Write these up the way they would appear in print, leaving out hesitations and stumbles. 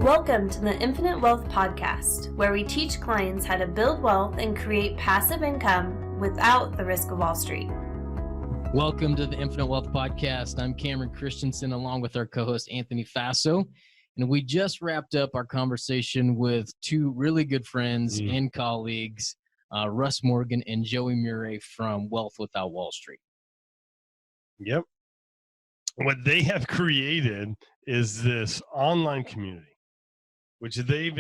Welcome to the Infinite Wealth Podcast, where we teach clients how to build wealth and create passive income without the risk of Wall Street. Welcome to the Infinite Wealth Podcast. I'm Cameron Christensen, along with our co-host Anthony Faso. And we just wrapped up our conversation with two really good friends and colleagues, Russ Morgan and Joey Mure from Wealth Without Wall Street. Yep. What they have created is this online community, which they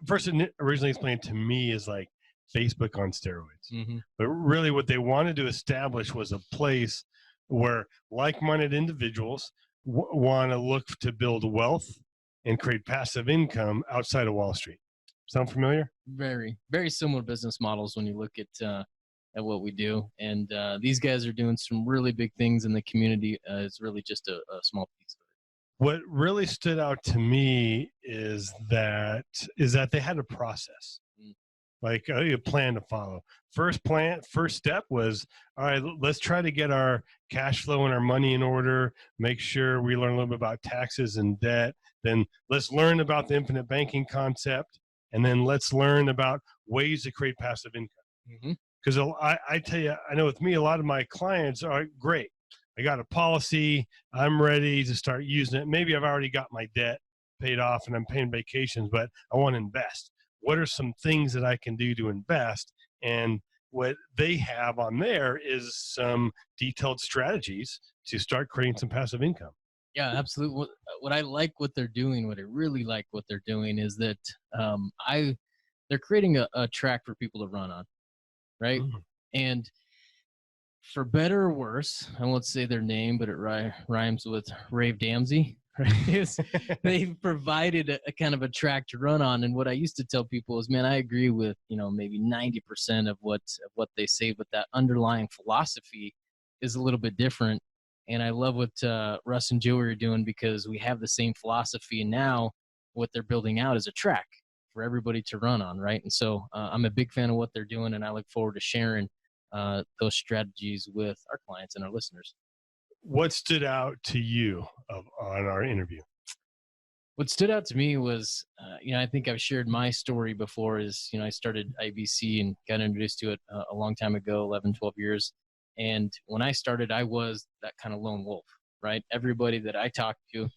first originally explained to me as like Facebook on steroids. Mm-hmm. But really what they wanted to establish was a place where like-minded individuals want to look to build wealth and create passive income outside of Wall Street. Sound familiar? Very, very similar business models when you look at what we do. And these guys are doing some really big things in the community. It's really just a small piece of it. What really stood out to me is that they had a process, like a plan to follow. First step was, all right, let's try to get our cash flow and our money in order, make sure we learn a little bit about taxes and debt. Then let's learn about the infinite banking concept. And then let's learn about ways to create passive income. Because I tell you, I know with me, a lot of my clients are great. I got a policy. I'm ready to start using it. Maybe I've already got my debt paid off and I'm paying vacations, but I want to invest. What are some things that I can do to invest? And what they have on there is some detailed strategies to start creating some passive income. Yeah, absolutely. What I like what they're doing, what I really like what they're doing is that they're creating a track for people to run on, right? And for better or worse, I won't say their name, but it rhymes with Rave Damsey. Right? They've provided a kind of a track to run on. And what I used to tell people is, man, I agree with, maybe 90% of what they say, but that underlying philosophy is a little bit different. And I love what Russ and Joey are doing because we have the same philosophy. And now what they're building out is a track for everybody to run on, right? And so I'm a big fan of what they're doing, and I look forward to sharing those strategies with our clients and our listeners. What stood out to you on our interview? What stood out to me was, I think I've shared my story before is, I started IBC and got introduced to it a long time ago, 11, 12 years. And when I started, I was that kind of lone wolf, right? Everybody that I talked to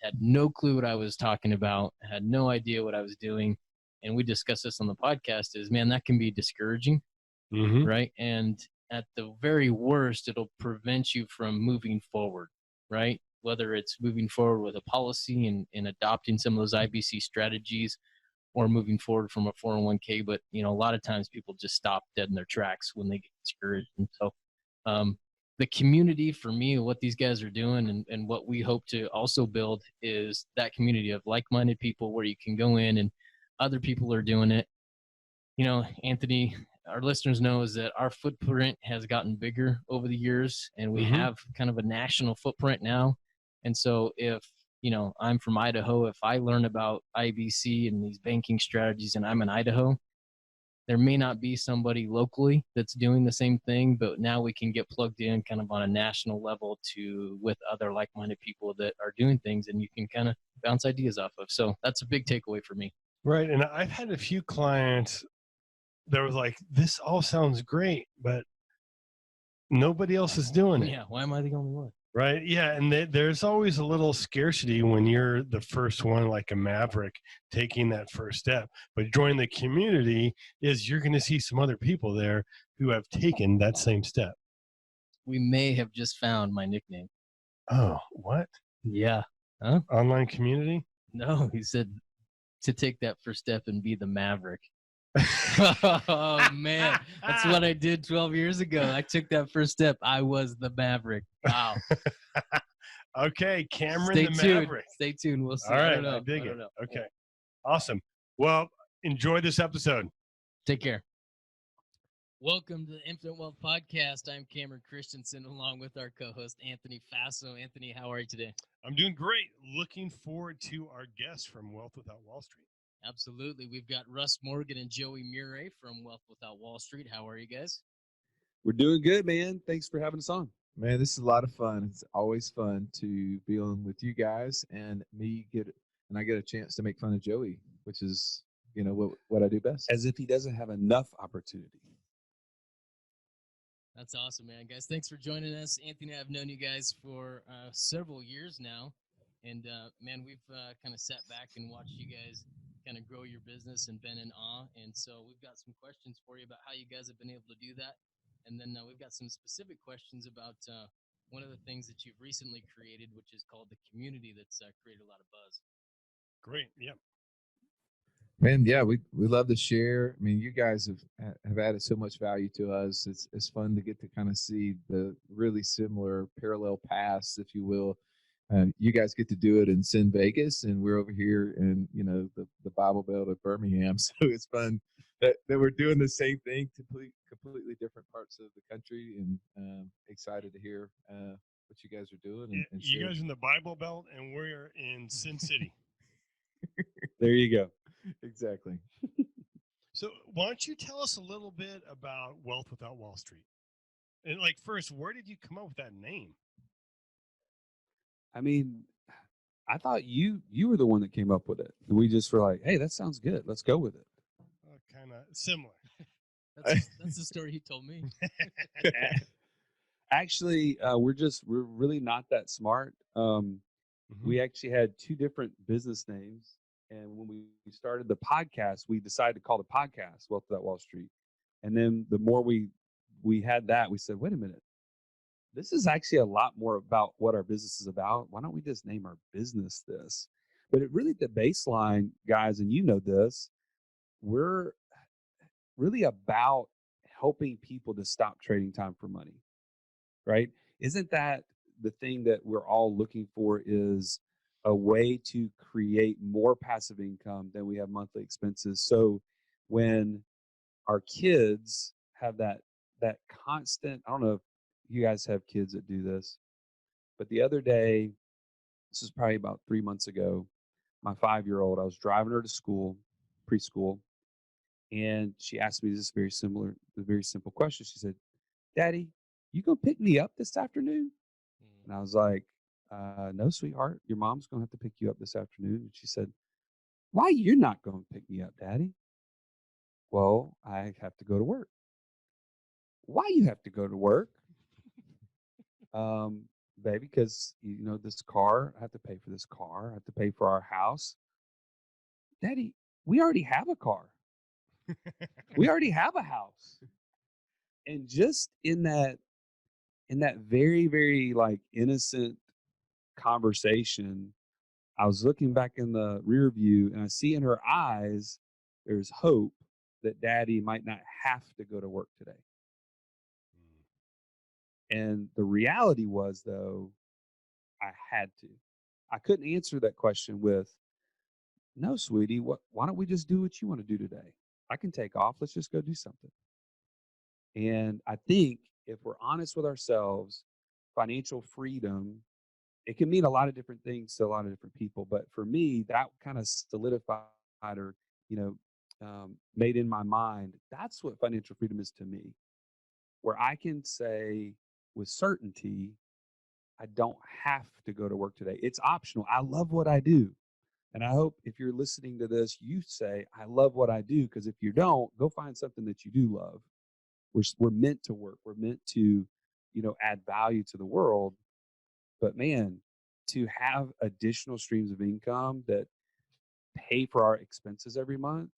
had no clue what I was talking about, had no idea what I was doing. And we discussed this on the podcast is, man, that can be discouraging, right? And at the very worst, it'll prevent you from moving forward, right? Whether it's moving forward with a policy and adopting some of those IBC strategies or moving forward from a 401k. But, a lot of times people just stop dead in their tracks when they get discouraged. And so the community for me, what these guys are doing and what we hope to also build is that community of like-minded people where you can go in and other people are doing it. Anthony, our listeners know is that our footprint has gotten bigger over the years, and we have kind of a national footprint now. And so if, I'm from Idaho, if I learn about IBC and these banking strategies and I'm in Idaho, there may not be somebody locally that's doing the same thing, but now we can get plugged in kind of on a national level with other like-minded people that are doing things, and you can kind of bounce ideas off of. So that's a big takeaway for me. Right. And I've had a few clients that was like, this all sounds great, but nobody else is doing it. Yeah. Why am I the only one? Right. Yeah. And there's always a little scarcity when you're the first one, like a maverick, taking that first step. But joining the community is you're going to see some other people there who have taken that same step. We may have just found my nickname. Oh, what? Yeah. Huh? Online community? No, he said to take that first step and be the maverick. Oh man, that's what I did 12 years ago. I took that first step. I was the maverick. Wow. Okay, Cameron Stay the tuned. Maverick. Stay tuned. We'll see. All right, I I dig it. know. Okay, awesome. Well, enjoy this episode. Take care. Welcome to the Infinite Wealth Podcast. I'm Cameron Christensen, along with our co-host Anthony Faso. Anthony, how are you today? I'm doing great. Looking forward to our guests from Wealth Without Wall Street. Absolutely. We've got Russ Morgan and Joey Mure from Wealth Without Wall Street. How are you guys? We're doing good, man. Thanks for having us on. Man, this is a lot of fun. It's always fun to be on with you guys and me get and I get a chance to make fun of Joey, which is, what I do best. As if he doesn't have enough opportunity. That's awesome, man. Guys, thanks for joining us. Anthony and I have known you guys for several years now. And, man, we've kind of sat back and watched you guys kind of grow your business and been in awe. And so we've got some questions for you about how you guys have been able to do that. And then we've got some specific questions about one of the things that you've recently created, which is called the community, that's created a lot of buzz. Great. Yeah. Man, yeah, we love to share. I mean, you guys have added so much value to us. It's fun to get to kind of see the really similar parallel paths, if you will. You guys get to do it in Sin Vegas, and we're over here in the Bible Belt of Birmingham. So it's fun that we're doing the same thing, completely different parts of the country, and excited to hear what you guys are doing. And you guys are in the Bible Belt, and we're in Sin City. There you go. Exactly. So why don't you tell us a little bit about Wealth Without Wall Street? And first, where did you come up with that name? I mean, I thought you were the one that came up with it. And we just were like, hey, that sounds good. Let's go with it. Kind of similar. That's the story he told me. Actually, we're really not that smart. We actually had two different business names. And when we started the podcast, we decided to call the podcast Wealth Without Wall Street. And then the more we had that, we said, wait a minute, this is actually a lot more about what our business is about. Why don't we just name our business this? But it really, the baseline, guys, and you know this, we're really about helping people to stop trading time for money, right? Isn't that the thing that we're all looking for, is a way to create more passive income than we have monthly expenses? So when our kids have that constant, I don't know if you guys have kids that do this, but the other day, this is probably about 3 months ago, my 5-year-old, I was driving her to school, preschool, and she asked me this very simple question. She said, Daddy, you gonna pick me up this afternoon? And I was like, no, sweetheart, your mom's going to have to pick you up this afternoon. And she said, why you're not going to pick me up, Daddy? Well, I have to go to work. Why you have to go to work? Baby, because, this car, I have to pay for this car. I have to pay for our house. Daddy, we already have a car. We already have a house. And just in that very, very innocent conversation, I was looking back in the rear view, and I see in her eyes there's hope that Daddy might not have to go to work today. And the reality was, though, I had to. I couldn't answer that question with, no, sweetie, why don't we just do what you want to do today? I can take off. Let's just go do something. And I think if we're honest with ourselves, financial freedom, it can mean a lot of different things to a lot of different people. But for me, that kind of solidified or, made in my mind, that's what financial freedom is to me, where I can say with certainty, I don't have to go to work today. It's optional. I love what I do. And I hope if you're listening to this, you say, I love what I do. Because if you don't, go find something that you do love. We're meant to work. We're meant to, add value to the world. But man, to have additional streams of income that pay for our expenses every month,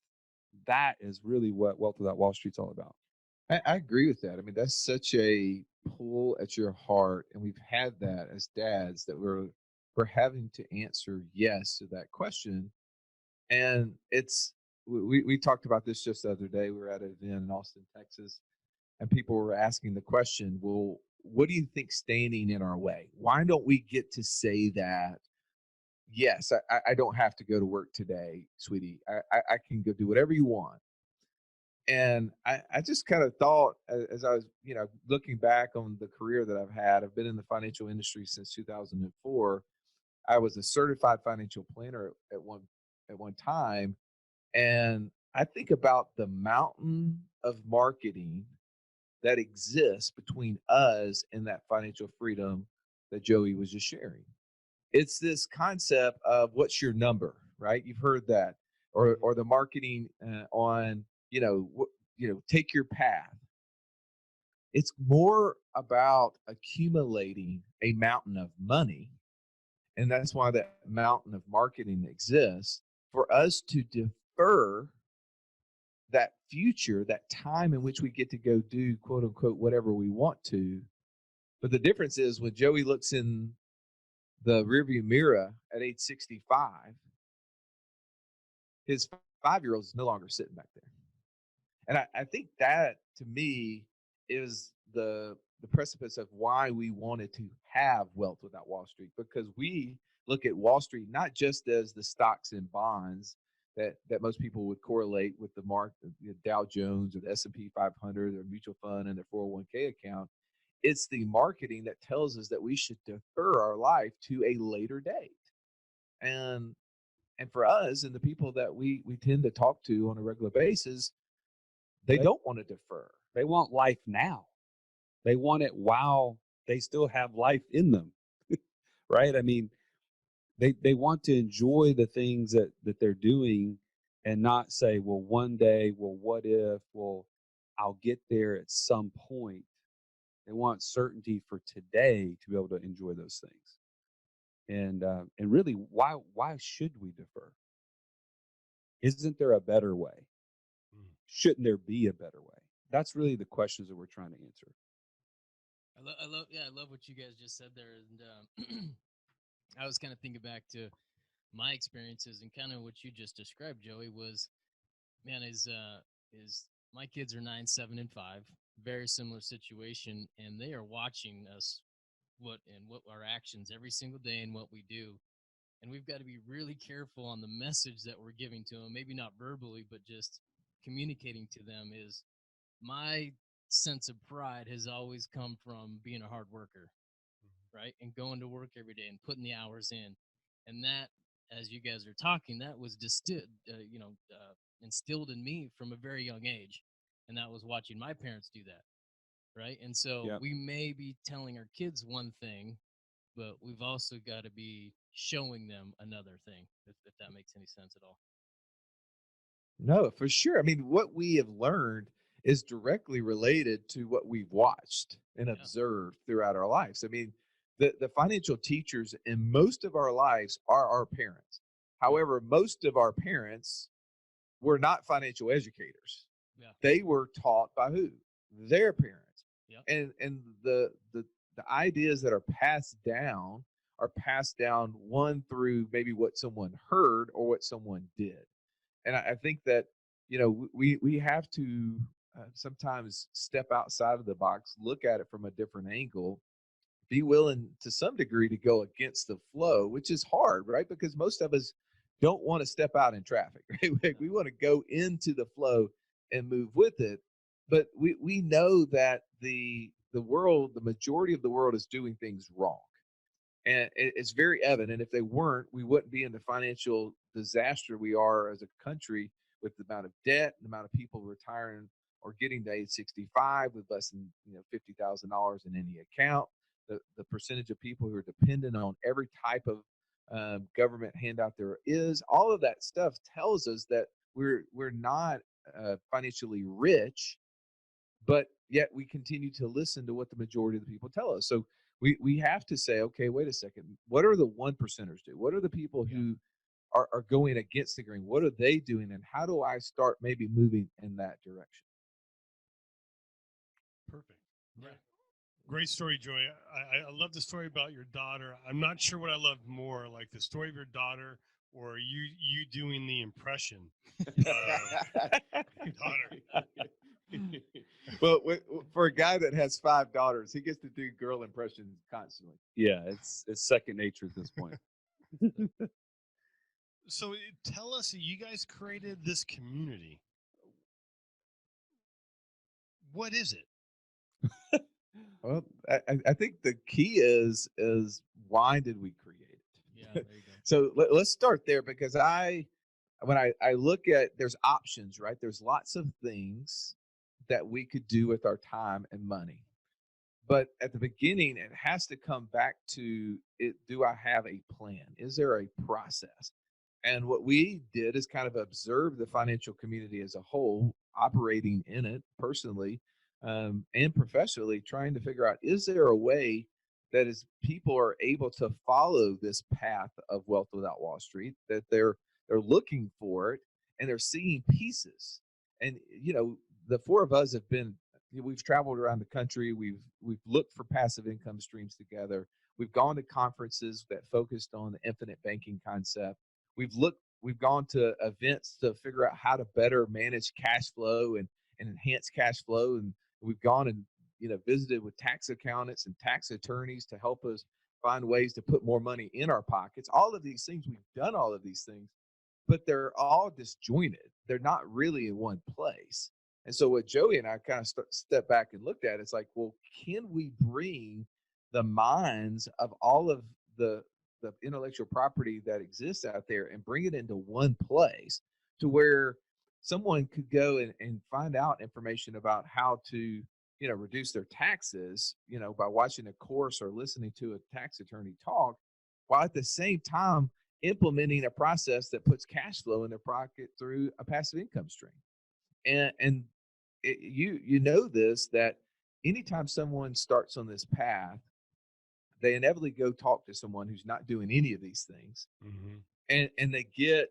that is really what Wealth Without Wall Street's all about. I agree with that. I mean, that's such a pull at your heart, and we've had that as dads, that we're having to answer yes to that question. And we talked about this just the other day. We were at an event in Austin, Texas, and people were asking the question, well, what do you think standing in our way? Why don't we get to say that, yes, I don't have to go to work today, sweetie. I can go do whatever you want. And I just kind of thought, as I was, looking back on the career that I've had, I've been in the financial industry since 2004. I was a certified financial planner at one time. And I think about the mountain of marketing that exists between us and that financial freedom that Joey was just sharing. It's this concept of what's your number, right? You've heard that, or the marketing on, take your path. It's more about accumulating a mountain of money, and that's why that mountain of marketing exists, for us to defer that future, that time in which we get to go do, quote unquote, whatever we want to. But the difference is when Joey looks in the rearview mirror at age 65, his 5-year-old is no longer sitting back there. And I think that, to me, is the precipice of why we wanted to have Wealth Without Wall Street, because we look at Wall Street not just as the stocks and bonds that most people would correlate with the Dow Jones or the S&P 500 or mutual fund and their 401k account. It's the marketing that tells us that we should defer our life to a later date. And for us and the people that we tend to talk to on a regular basis, they don't want to defer. They want life now. They want it while they still have life in them, right? I mean, they want to enjoy the things that they're doing and not say, well, one day, well, what if, well, I'll get there at some point. They want certainty for today to be able to enjoy those things. And really, why should we defer? Isn't there a better way? Shouldn't there be a better way? That's really the questions that we're trying to answer. I love what you guys just said there, and I was kind of thinking back to my experiences and kind of what you just described, Joey. Was, man, is my kids are 9, 7, and 5, very similar situation, and they are watching us what our actions every single day and what we do. And we've got to be really careful on the message that we're giving to them, maybe not verbally, but just communicating to them. Is my sense of pride has always come from being a hard worker, right? And going to work every day and putting the hours in. And that, as you guys are talking, that was instilled in me from a very young age. And that was watching my parents do that, right? And so we may be telling our kids one thing, but we've also got to be showing them another thing, if that makes any sense at all. No, for sure. I mean, what we have learned is directly related to what we've watched and observed throughout our lives. I mean, the financial teachers in most of our lives are our parents. However, most of our parents were not financial educators. Yeah. They were taught by who? Their parents. Yep. And the ideas that are passed down one through maybe what someone heard or what someone did. And I think that, we have to sometimes step outside of the box, look at it from a different angle, be willing to some degree to go against the flow, which is hard, right? Because most of us don't want to step out in traffic, right? We want to go into the flow and move with it. But we know that the world, the majority of the world is doing things wrong. And it's very evident. If they weren't, we wouldn't be in the financial disaster we are as a country, with the amount of debt, the amount of people retiring or getting to age 65 with less than $50,000 in any account, the percentage of people who are dependent on every type of government handout there is. All of that stuff tells us that we're not financially rich, but yet we continue to listen to what the majority of the people tell us. So we have to say, okay, wait a second. What are the 1%ers do? What are the people who are going against the grain? What are they doing? And how do I start maybe moving in that direction? Perfect. Yeah. Great story, Joy. I love the story about your daughter. I'm not sure what I love more, like the story of your daughter or you doing the impression of your daughter. Well, for a guy that has 5 daughters, he gets to do girl impressions constantly. Yeah, it's second nature at this point. So tell us, you guys created this community. What is it? Well, I think the key is why did we create it? Yeah, there you go. So let's start there, because when I look at, there's options, right? There's lots of things that we could do with our time and money. But at the beginning, it has to come back to it. Do I have a plan? Is there a process? And what we did is kind of observe the financial community as a whole, operating in it personally and professionally, trying to figure out, is there a way that is people are able to follow this path of wealth without Wall Street, that they're looking for it and they're seeing pieces. And the four of us have been, we've traveled around the country. We've looked for passive income streams together. We've gone to conferences that focused on the infinite banking concept. We've gone to events to figure out how to better manage cash flow and enhance cash flow. And we've gone and visited with tax accountants and tax attorneys to help us find ways to put more money in our pockets. All of these things, we've done all of these things, but they're all disjointed. They're not really in one place. And so what Joey and I kind of stepped back and looked at, it's like, well, can we bring the minds of all of the intellectual property that exists out there and bring it into one place to where someone could go and find out information about how to reduce their taxes by watching a course or listening to a tax attorney talk, while at the same time implementing a process that puts cash flow in their pocket through a passive income stream. And you know this, that anytime someone starts on this path, they inevitably go talk to someone who's not doing any of these things, and they get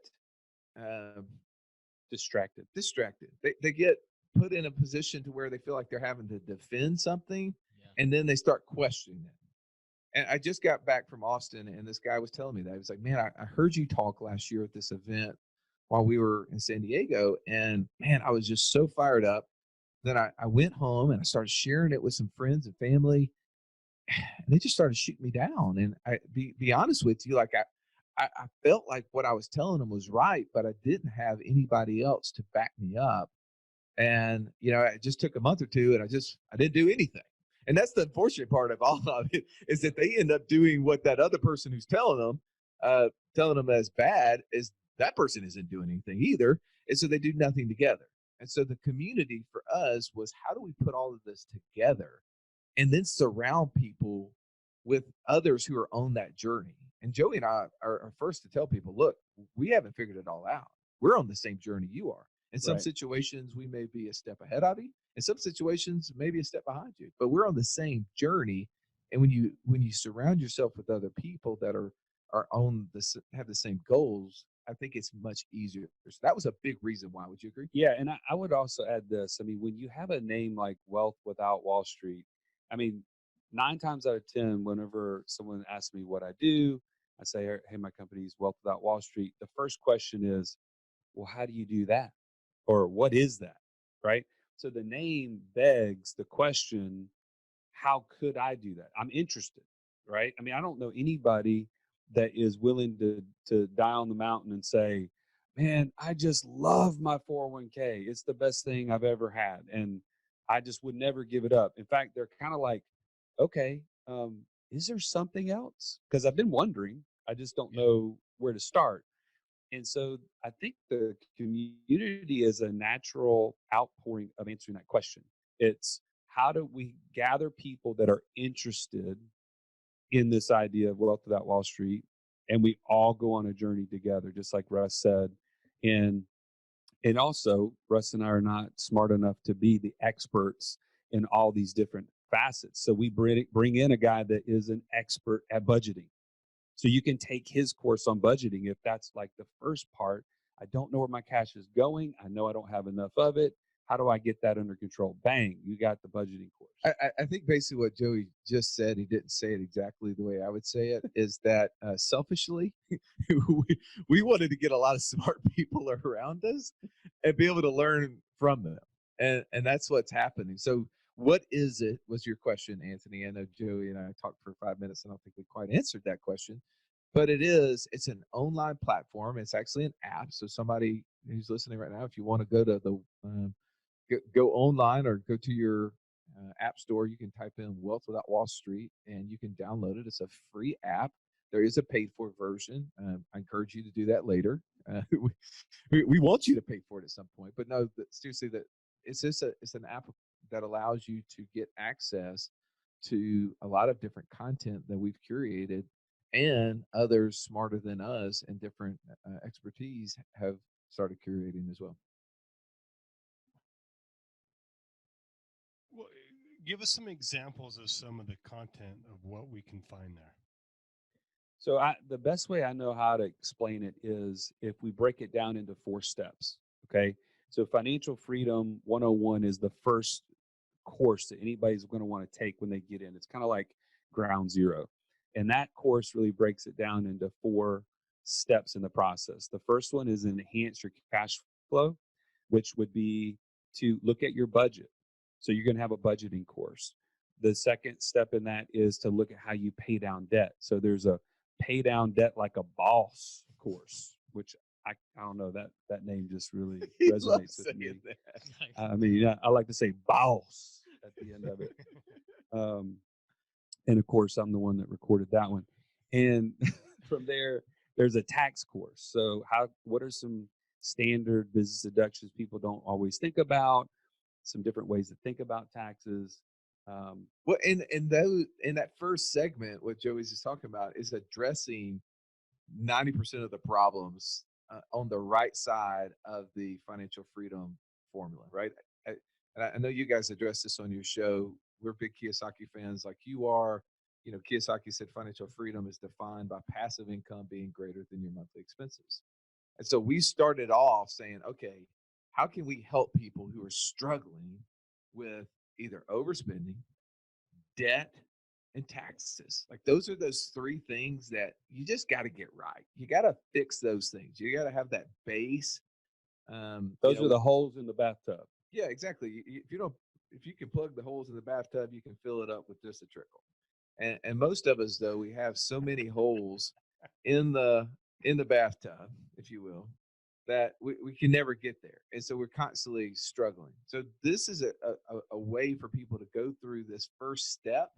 Distracted. They get put in a position to where they feel like they're having to defend something, and then they start questioning it. And I just got back from Austin, and this guy was telling me that. He was like, man, I heard you talk last year at this event while we were in San Diego, and man, I was just so fired up. Then I went home and I started sharing it with some friends and family, and they just started shooting me down. And I be honest with you, like I felt like what I was telling them was right, but I didn't have anybody else to back me up. And it just took a month or two, and I didn't do anything. And that's the unfortunate part of all of it, is that they end up doing what that other person who's telling them as bad, is that person isn't doing anything either. And so they do nothing together. And so the community for us was, how do we put all of this together and then surround people with others who are on that journey? And Joey and I are first to tell people, look, we haven't figured it all out. We're on the same journey you are. In some situations, we may be a step ahead of you. In some situations, maybe a step behind you. But we're on the same journey. And when you surround yourself with other people that are on this, have the same goals, I think it's much easier. So that was a big reason why. Would you agree? Yeah, and I would also add this. I mean, when you have a name like Wealth Without Wall Street, I mean, 9 times out of 10, whenever someone asks me what I do, I say, hey, my company's Wealth Without Wall Street. The first question is, well, how do you do that? Or what is that? Right? So the name begs the question, how could I do that? I'm interested, right? I mean, I don't know anybody that is willing to die on the mountain and say, man, I just love my 401k. It's the best thing I've ever had. And I just would never give it up. In fact, they're kind of like, okay, is there something else? Because I've been wondering. I just don't know where to start. And so I think the community is a natural outpouring of answering that question. It's, how do we gather people that are interested in this idea of Wealth Without Wall Street, and we all go on a journey together, just like Russ said. And also, Russ and I are not smart enough to be the experts in all these different facets. So we bring in a guy that is an expert at budgeting. So you can take his course on budgeting if that's like the first part. I don't know where my cash is going. I know I don't have enough of it. How do I get that under control? Bang, you got the budgeting course. I think basically what Joey just said, he didn't say it exactly the way I would say it, is that selfishly, we wanted to get a lot of smart people around us and be able to learn from them. And that's what's happening. So what is it, was your question, Anthony? I know Joey and I talked for 5 minutes. I don't think we quite answered that question. But it's an online platform. It's actually an app. So somebody who's listening right now, if you want to go to the go online or go to your app store, you can type in Wealth Without Wall Street and you can download it. It's a free app. There is a paid for version. I encourage you to do that later. We want you to pay for it at some point, but no, seriously, that it's an app that allows you to get access to a lot of different content that we've curated, and others smarter than us and different expertise have started curating as well. Well, give us some examples of some of the content of what we can find there. So the best way I know how to explain it is if we break it down into 4 steps. Okay. So Financial Freedom 101 is the first course that anybody's going to want to take when they get in. It's kind of like ground zero. And that course really breaks it down into 4 steps in the process. The first one is enhance your cash flow, which would be to look at your budget. So you're going to have a budgeting course. The second step in that is to look at how you pay down debt. So there's a pay down debt like a boss course, which I don't know, that name just really resonates with me. I mean, I like to say boss at the end of it. And of course, I'm the one that recorded that one. And from there's a tax course. So what are some standard business deductions people don't always think about? Some different ways to think about taxes. Well, in that first segment, what Joey's just talking about is addressing 90% of the problems on the right side of the financial freedom formula, right? I know you guys address this on your show. We're big Kiyosaki fans like you are. You know, Kiyosaki said financial freedom is defined by passive income being greater than your monthly expenses. And so we started off saying, okay, how can we help people who are struggling with either overspending, debt, and taxes? Like those are those 3 things that you just got to get right. You got to fix those things. You got to have that base. Those are the holes in the bathtub. Yeah, exactly. If you can plug the holes in the bathtub, you can fill it up with just a trickle. And most of us, though, we have so many holes in the bathtub, if you will, that we can never get there. And so we're constantly struggling. So this is a way for people to go through this first step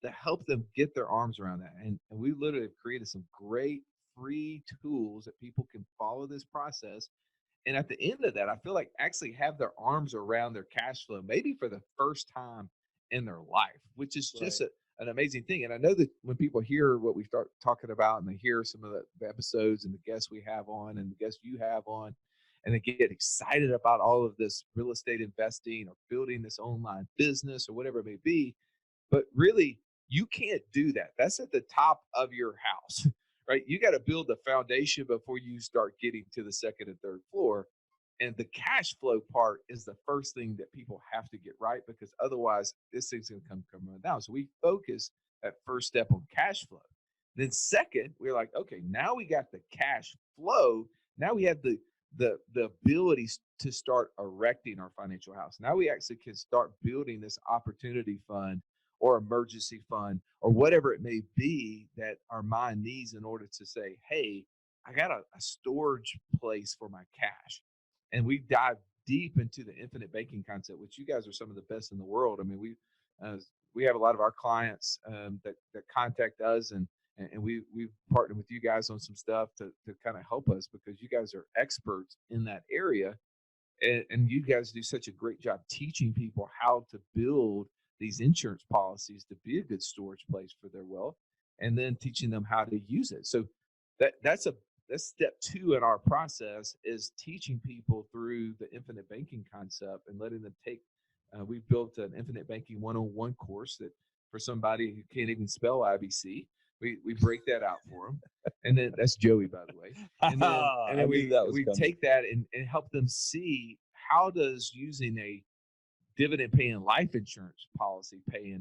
to help them get their arms around that. And we literally have created some great free tools that people can follow this process. And at the end of that, I feel like actually have their arms around their cash flow, maybe for the first time in their life, which is just an amazing thing. And I know that when people hear what we start talking about and they hear some of the episodes and the guests we have on and the guests you have on, and they get excited about all of this real estate investing or building this online business or whatever it may be. But really, you can't do that. That's at the top of your house, right? You got to build the foundation before you start getting to the second and third floor. And the cash flow part is the first thing that people have to get right, because otherwise this thing's going to come down. So we focus that first step on cash flow. Then second, we're like, okay, now we got the cash flow. Now we have the ability to start erecting our financial house. Now we actually can start building this opportunity fund or emergency fund or whatever it may be that our mind needs in order to say, hey, I got a storage place for my cash. And we dive deep into the infinite banking concept, which you guys are some of the best in the world. I mean, we have a lot of our clients that contact us, and we've partnered with you guys on some stuff to kind of help us, because you guys are experts in that area. And you guys do such a great job teaching people how to build these insurance policies to be a good storage place for their wealth, and then teaching them how to use it. So that's step 2 in our process, is teaching people through the infinite banking concept and letting them take, we've built an infinite banking 101 course that for somebody who can't even spell IBC, we break that out for them. And then that's Joey, by the way. And then we take that and help them see, how does using a dividend paying life insurance policy play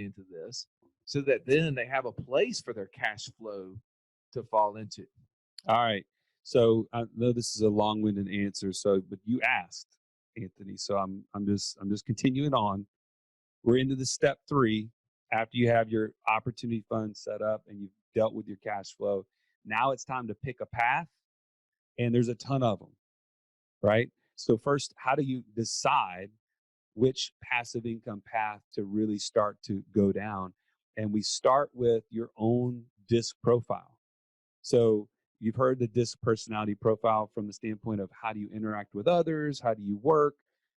into this, so that then they have a place for their cash flow to fall into. All right. So I know this is a long-winded answer. But you asked, Anthony. So I'm just continuing on. We're into the step 3. After you have your opportunity fund set up and you've dealt with your cash flow, now it's time to pick a path. And there's a ton of them, right? So first, how do you decide which passive income path to really start to go down? And we start with your own DISC profile. So you've heard the DISC personality profile from the standpoint of how do you interact with others, how do you work.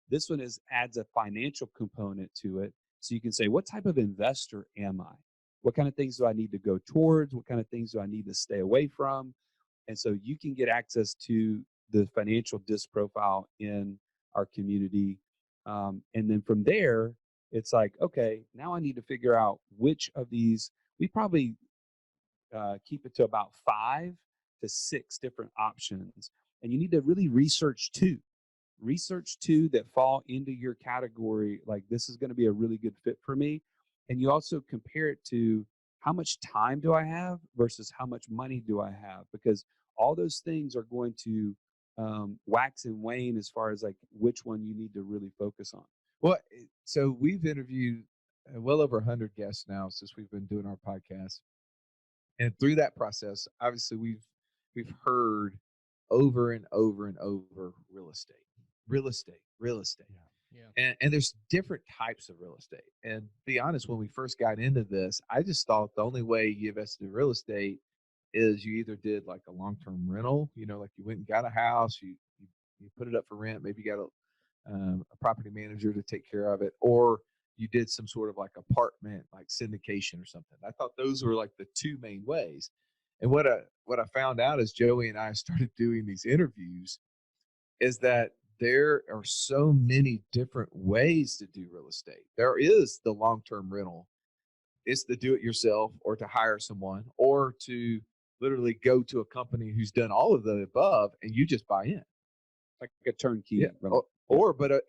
This one adds a financial component to it. So you can say, what type of investor am I? What kind of things do I need to go towards? What kind of things do I need to stay away from? And so you can get access to the financial disc profile in our community. And then from there, it's like, okay, now I need to figure out which of these. We probably keep it to about 5 to 6 different options. And you need to really research two that fall into your category. Like, this is going to be a really good fit for me. And you also compare it to how much time do I have versus how much money do I have? Because all those things are going to wax and wane as far as like which one you need to really focus on. Well, so we've interviewed well over 100 guests now since we've been doing our podcast. And through that process, obviously we've heard over and over and over real estate, real estate, real estate. Yeah. And there's different types of real estate. And to be honest, when we first got into this, I just thought the only way you invested in real estate is you either did like a long-term rental, like you went and got a house, you put it up for rent, maybe you got a property manager to take care of it, or you did some sort of like apartment, like syndication or something. I thought those were like the two main ways. And what I found out as Joey and I started doing these interviews is that there are so many different ways to do real estate. There is the long-term rental. It's the do-it-yourself, or to hire someone, or to literally go to a company who's done all of the above and you just buy in. Like a turnkey. Yeah. But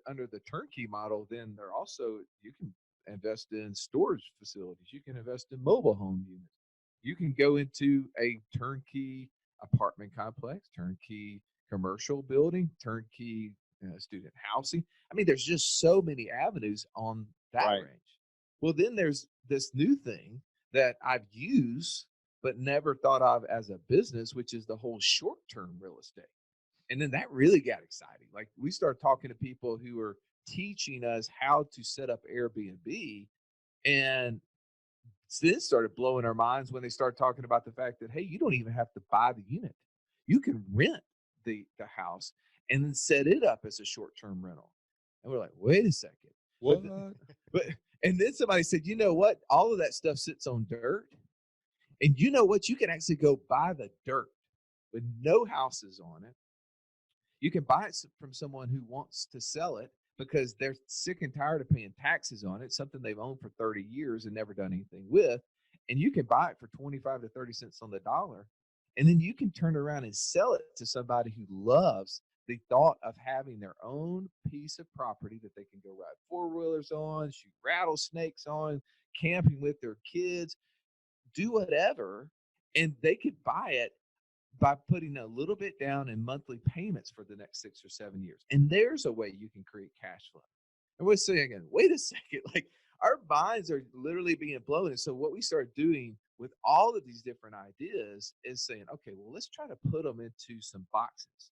under the turnkey model, then they're also, you can invest in storage facilities. You can invest in mobile home units. You can go into a turnkey apartment complex, turnkey commercial building, turnkey student housing. I mean, there's just so many avenues on that Right. range. Well, then there's this new thing that I've used but never thought of as a business, which is the whole short-term real estate. And then that really got exciting. Like, we started talking to people who are teaching us how to set up Airbnb, and then started blowing our minds when they started talking about the fact that, hey, you don't even have to buy the unit. You can rent the house and then set it up as a short-term rental. And we're like, wait a second. What? But and then somebody said, you know what? All of that stuff sits on dirt. And you know what? You can actually go buy the dirt with no houses on it. You can buy it from someone who wants to sell it because they're sick and tired of paying taxes on it, something they've owned for 30 years and never done anything with. And you can buy it for 25 to 30 cents on the dollar. And then you can turn around and sell it to somebody who loves the thought of having their own piece of property that they can go ride four-wheelers on, shoot rattlesnakes on, camping with their kids, do whatever. And they could buy it by putting a little bit down in monthly payments for the next 6 or 7 years. And there's a way you can create cash flow. And we're saying again, wait a second, like, our minds are literally being blown. And so what we started doing with all of these different ideas is saying, okay, well, let's try to put them into some boxes.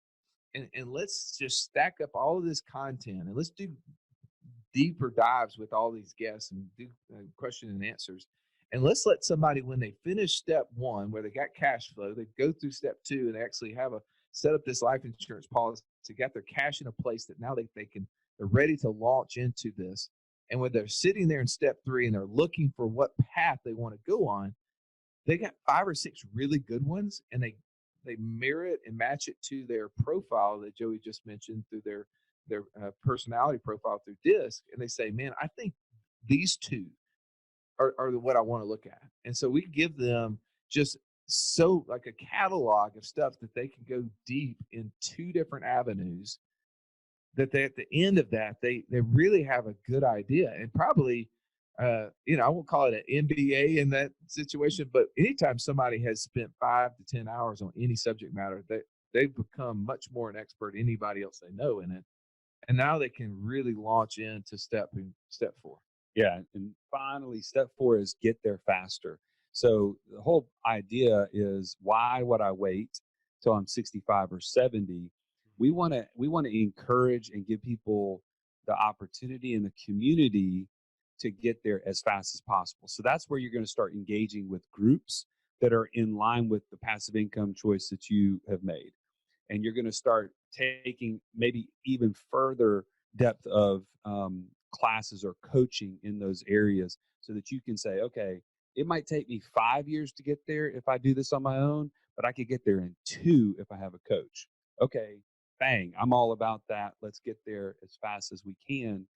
And let's just stack up all of this content, and let's do deeper dives with all these guests and do question and answers. And let's let somebody, when they finish step 1, where they got cash flow, they go through step 2 and they actually have set up this life insurance policy, got their cash in a place that now they're ready to launch into this. And when they're sitting there in step 3 and they're looking for what path they want to go on, they got 5 or 6 really good ones, and they mirror it and match it to their profile that Joey just mentioned through their personality profile through DISC. And they say, man, I think these 2 are what I want to look at. And so we give them just so like a catalog of stuff that they can go deep in 2 different avenues, that they, at the end of that, they really have a good idea. And probably, I won't call it an MBA in that situation, but anytime somebody has spent 5 to 10 hours on any subject matter, they've become much more an expert than anybody else they know in it. And now they can really launch into step 4. Yeah. And finally, step 4 is get there faster. So the whole idea is, why would I wait till I'm 65 or 70? We want to encourage and give people the opportunity in the community to get there as fast as possible. So that's where you're going to start engaging with groups that are in line with the passive income choice that you have made. And you're going to start taking maybe even further depth of classes or coaching in those areas so that you can say, okay, it might take me 5 years to get there if I do this on my own, but I could get there in 2 if I have a coach. Okay, bang, I'm all about that. Let's get there as fast as we can.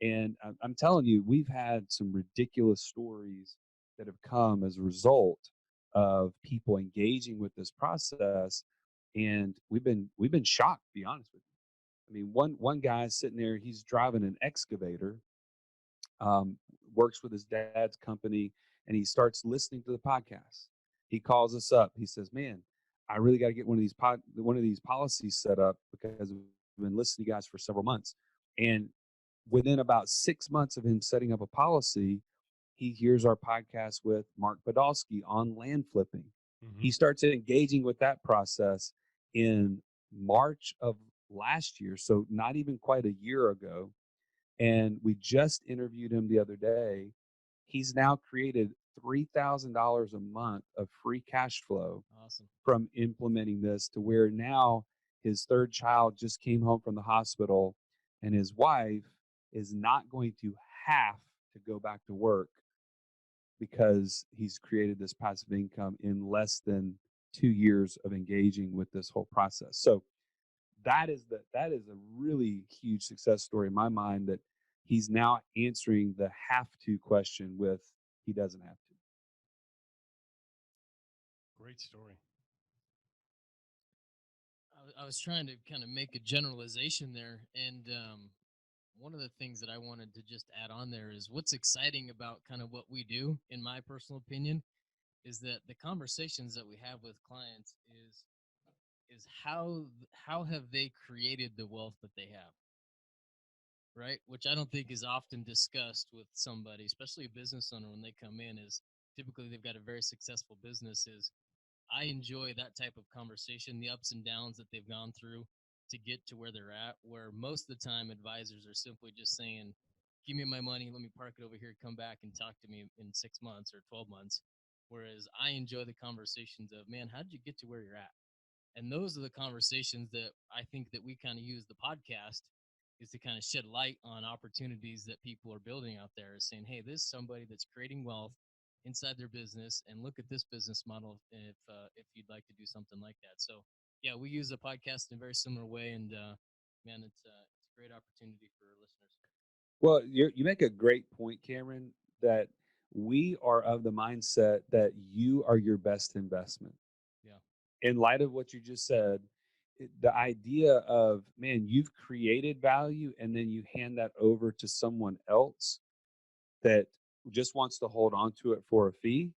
And I'm telling you, we've had some ridiculous stories that have come as a result of people engaging with this process, and we've been shocked, to be honest with you. I mean, one guy's sitting there, he's driving an excavator, um, works with his dad's company, and he starts listening to the podcast. He calls us up. He says, "Man, I really got to get one of these policies set up because I've been listening to you guys for several months." And within about 6 months of him setting up a policy, he hears our podcast with Mark Podolsky on land flipping. Mm-hmm. He starts engaging with that process in March of last year, so not even quite a year ago. And we just interviewed him the other day. He's now created $3,000 a month of free cash flow Awesome. from implementing this, to where now his third child just came home from the hospital, and his wife is not going to have to go back to work because he's created this passive income in less than 2 years of engaging with this whole process. So that is a really huge success story in my mind, that he's now answering the have to question with he doesn't have to. Great story. I was trying to kind of make a generalization there, and one of the things that I wanted to just add on there is what's exciting about kind of what we do, in my personal opinion, is that the conversations that we have with clients is how have they created the wealth that they have, right? Which I don't think is often discussed with somebody, especially a business owner, when they come in. Is typically they've got a very successful business. Is I enjoy that type of conversation, the ups and downs that they've gone through to get to where they're at, where most of the time advisors are simply just saying, give me my money, let me park it over here, come back and talk to me in 6 months or 12 months. Whereas I enjoy the conversations of, man, how did you get to where you're at? And those are the conversations that I think that we kind of use the podcast is to kind of shed light on opportunities that people are building out there, is saying, hey, this is somebody that's creating wealth inside their business, and look at this business model if you'd like to do something like that. So yeah, we use the podcast in a very similar way, and man, it's a great opportunity for our listeners. Well, you make a great point, Cameron, that we are of the mindset that you are your best investment. Yeah. In light of what you just said, the idea of, man, you've created value and then you hand that over to someone else that just wants to hold on to it for a fee.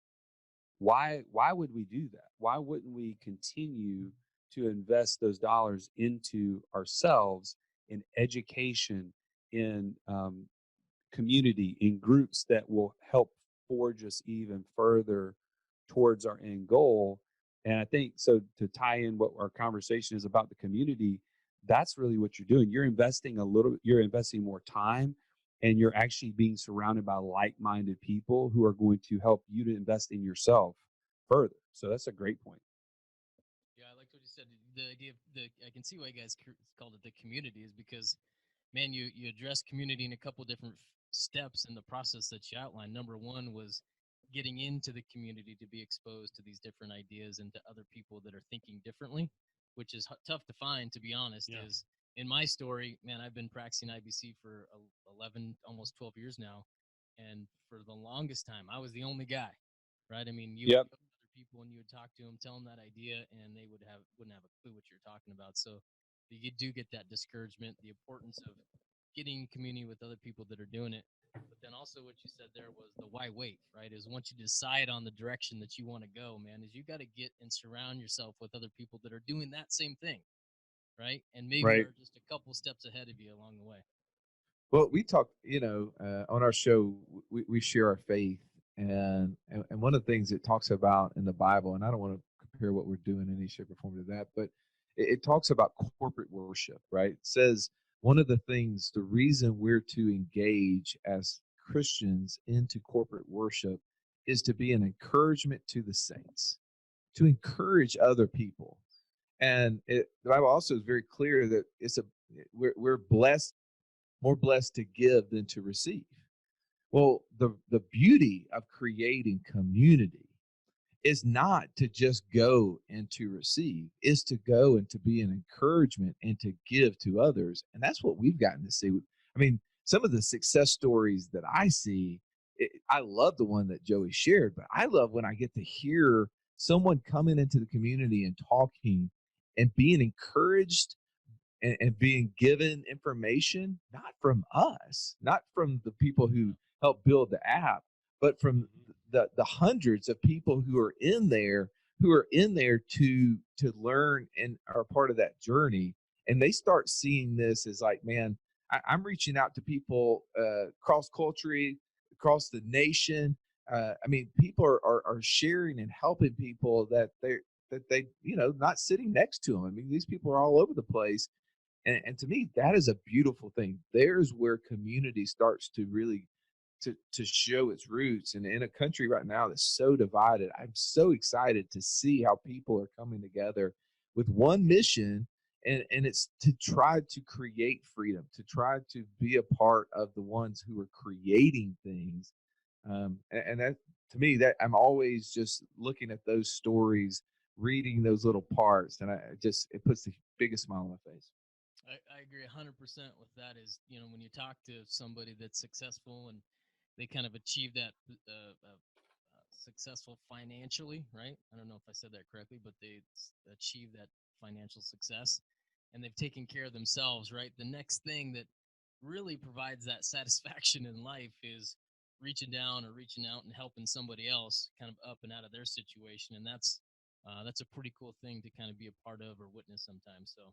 Why would we do that? Why wouldn't we continue to invest those dollars into ourselves, in education, in community, in groups that will help forge us even further towards our end goal? And I think, so to tie in what our conversation is about, the community, that's really what you're doing. You're investing more time, and you're actually being surrounded by like-minded people who are going to help you to invest in yourself further. So that's a great point. Yeah, I liked what you said. The idea of I can see why you guys called it the community is because, man, you address community in a couple different steps in the process that you outlined. Number one was getting into the community to be exposed to these different ideas and to other people that are thinking differently, which is tough to find, to be honest. Yeah. Is in my story, man, I've been practicing IBC for 11, almost 12 years now, and for the longest time, I was the only guy, right? I mean, you Yep. would go to other people and you would talk to them, tell them that idea, and they wouldn't have a clue what you're talking about. So you do get that discouragement, the importance of getting community with other people that are doing it. But then also what you said there was the why wait, right? Is once you decide on the direction that you want to go, man, is you got to get and surround yourself with other people that are doing that same thing, right? And maybe Right. are just a couple steps ahead of you along the way. Well, we talk, on our show, we share our faith, and one of the things it talks about in the Bible, and I don't want to compare what we're doing in any shape or form to that, but it talks about corporate worship, right? It says one of the things, the reason we're to engage as Christians into corporate worship is to be an encouragement to the saints, to encourage other people. And the Bible also is very clear that we're blessed more blessed to give than to receive. Well, the beauty of creating community is not to just go and to receive, is to go and to be an encouragement and to give to others. And that's what we've gotten to see. I mean, some of the success stories that I see, I love the one that Joey shared, but I love when I get to hear someone coming into the community and talking and being encouraged and being given information, not from us, not from the people who helped build the app, but from the hundreds of people who are in there to learn and are part of that journey. And they start seeing this as like, man, I'm reaching out to people cross culture, across the nation. I mean, people are sharing and helping people that they not sitting next to them. I mean, these people are all over the place. And to me, that is a beautiful thing. There's where community starts to really to show its roots. And in a country right now that's so divided, I'm so excited to see how people are coming together with one mission, and it's to try to create freedom, to try to be a part of the ones who are creating things. And that, to me, that I'm always just looking at those stories, reading those little parts, and it puts the biggest smile on my face. I agree 100% with that. Is, when you talk to somebody that's successful and they kind of achieve that successful financially, right? I don't know if I said that correctly, but they achieve that financial success and they've taken care of themselves, right? The next thing that really provides that satisfaction in life is reaching down or reaching out and helping somebody else kind of up and out of their situation. And that's a pretty cool thing to kind of be a part of or witness sometimes. So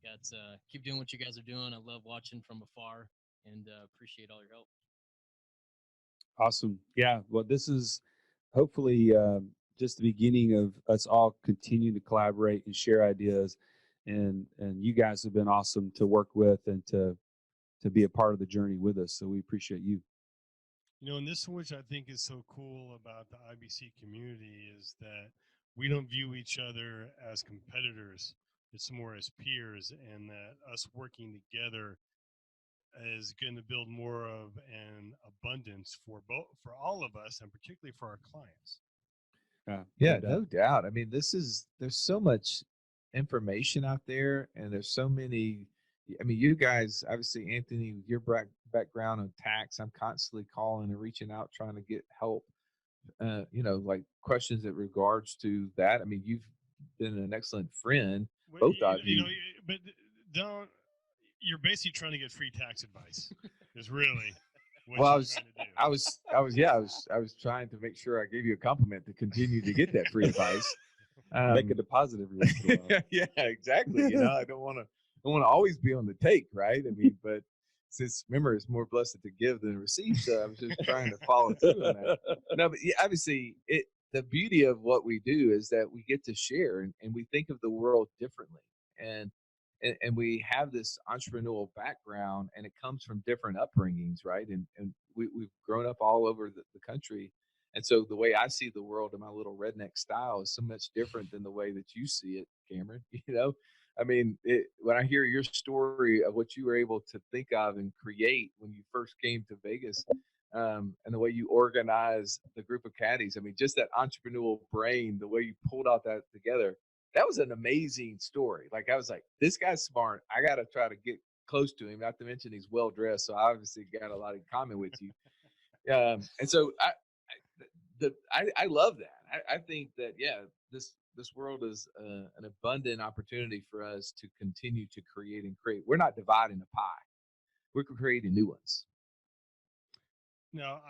guys, keep doing what you guys are doing. I love watching from afar and appreciate all your help. Awesome. Yeah. Well, this is hopefully just the beginning of us all continuing to collaborate and share ideas. And you guys have been awesome to work with and to be a part of the journey with us. So we appreciate you. And this, which I think is so cool about the IBC community, is that we don't view each other as competitors. It's more as peers, and that us working together is going to build more of an abundance for all of us, and particularly for our clients. Yeah, no doubt. I mean, there's so much information out there, and there's so many. I mean, you guys, obviously, Anthony, with your background on tax, I'm constantly calling and reaching out, trying to get help. Like questions in regards to that. I mean, you've been an excellent friend, both of you. But don't. You're basically trying to get free tax advice. Is really what Well, you're trying to do. I was trying to make sure I gave you a compliment to continue to get that free advice. Make a deposit every once in a while. Yeah, exactly. I don't want to always be on the take, right? I mean, but since remember, it's more blessed to give than receive, so I was just trying to follow through on that. No, but yeah, obviously, the beauty of what we do is that we get to share, and we think of the world differently, and we have this entrepreneurial background, and it comes from different upbringings, right? And we've grown up all over the country. And so the way I see the world in my little redneck style is so much different than the way that you see it, Cameron. I mean, when I hear your story of what you were able to think of and create when you first came to Vegas, and the way you organize the group of caddies, I mean, just that entrepreneurial brain, the way you pulled out that together, that was an amazing story. Like, I was like, this guy's smart. I got to try to get close to him. Not to mention he's well dressed, so I obviously got a lot in common with you. And so I love that. I think that this world is an abundant opportunity for us to continue to create and create. We're not dividing the pie; we're creating new ones. Now,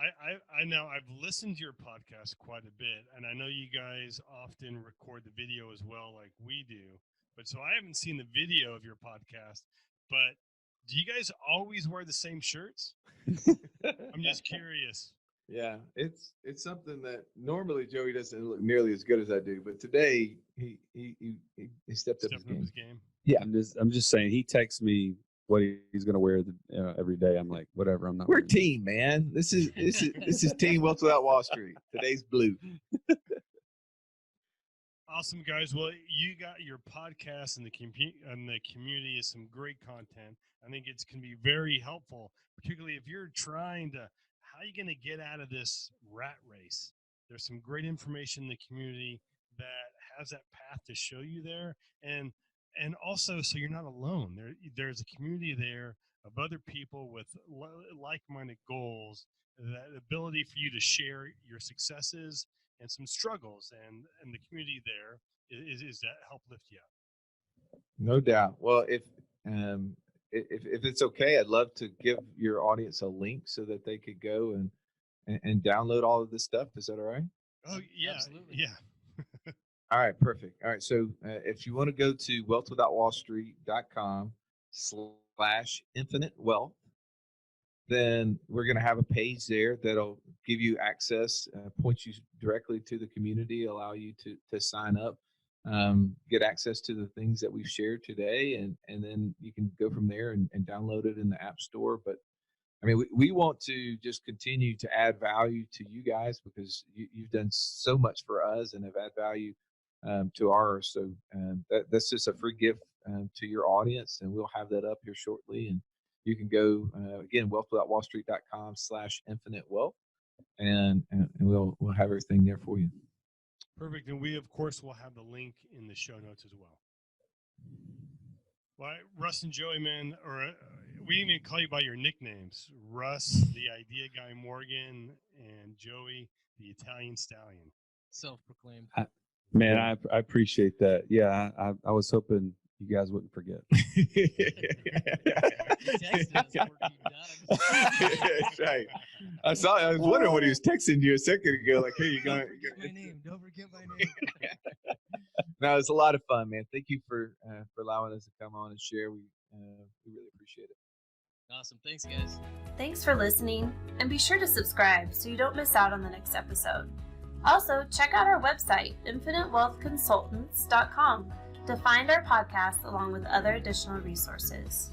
I know I've listened to your podcast quite a bit, and I know you guys often record the video as well, like we do. But so I haven't seen the video of your podcast. But do you guys always wear the same shirts? I'm just curious. Yeah, it's something that normally Joey doesn't look nearly as good as I do, but today he stepped up his game. Yeah, I'm just saying, he texts me what he's going to wear every day. I'm like, whatever. I'm not. We're a team, man. This is Team Welter Without Wall Street. Today's blue. Awesome, guys. Well, you got your podcast and the community is some great content. I think it's going to be very helpful, particularly if you're trying to, how are you going to get out of this rat race? There's some great information in the community that has that path to show you there. And also, so you're not alone. There's a community there of other people with like-minded goals, that ability for you to share your successes and some struggles, and the community there is that help lift you up. No doubt. Well, if it's okay, I'd love to give your audience a link so that they could go and download all of this stuff. Is that all right? Oh yeah, absolutely. Yeah. All right, perfect. All right, so if you want to go to welter.wallstreet.com/infinite wealth, then we're going to have a page there that'll give you access, point you directly to the community, allow you to sign up, get access to the things that we've shared today, and then you can go from there and download it in the App Store. But I mean, we want to just continue to add value to you guys because you've done so much for us and have added value to ours. So that's just a free gift to your audience, and we'll have that up here shortly. And you can go again, welter.wallstreet.com/infinite wealth, and we'll have everything there for you. Perfect. And we, of course, will have the link in the show notes as well. Well, Russ and Joey, man, or we didn't even call you by your nicknames. Russ, the idea guy Morgan, and Joey, the Italian stallion. Self-proclaimed. Man, I appreciate that. Yeah, I was hoping you guys wouldn't forget. That's right. I was wondering what he was texting you a second ago. Like, hey, you going? My name. Don't forget my name. No, it's a lot of fun, man. Thank you for allowing us to come on and share. We really appreciate it. Awesome. Thanks, guys. Thanks for listening, and be sure to subscribe so you don't miss out on the next episode. Also, check out our website, infinitewealthconsultants.com, to find our podcast along with other additional resources.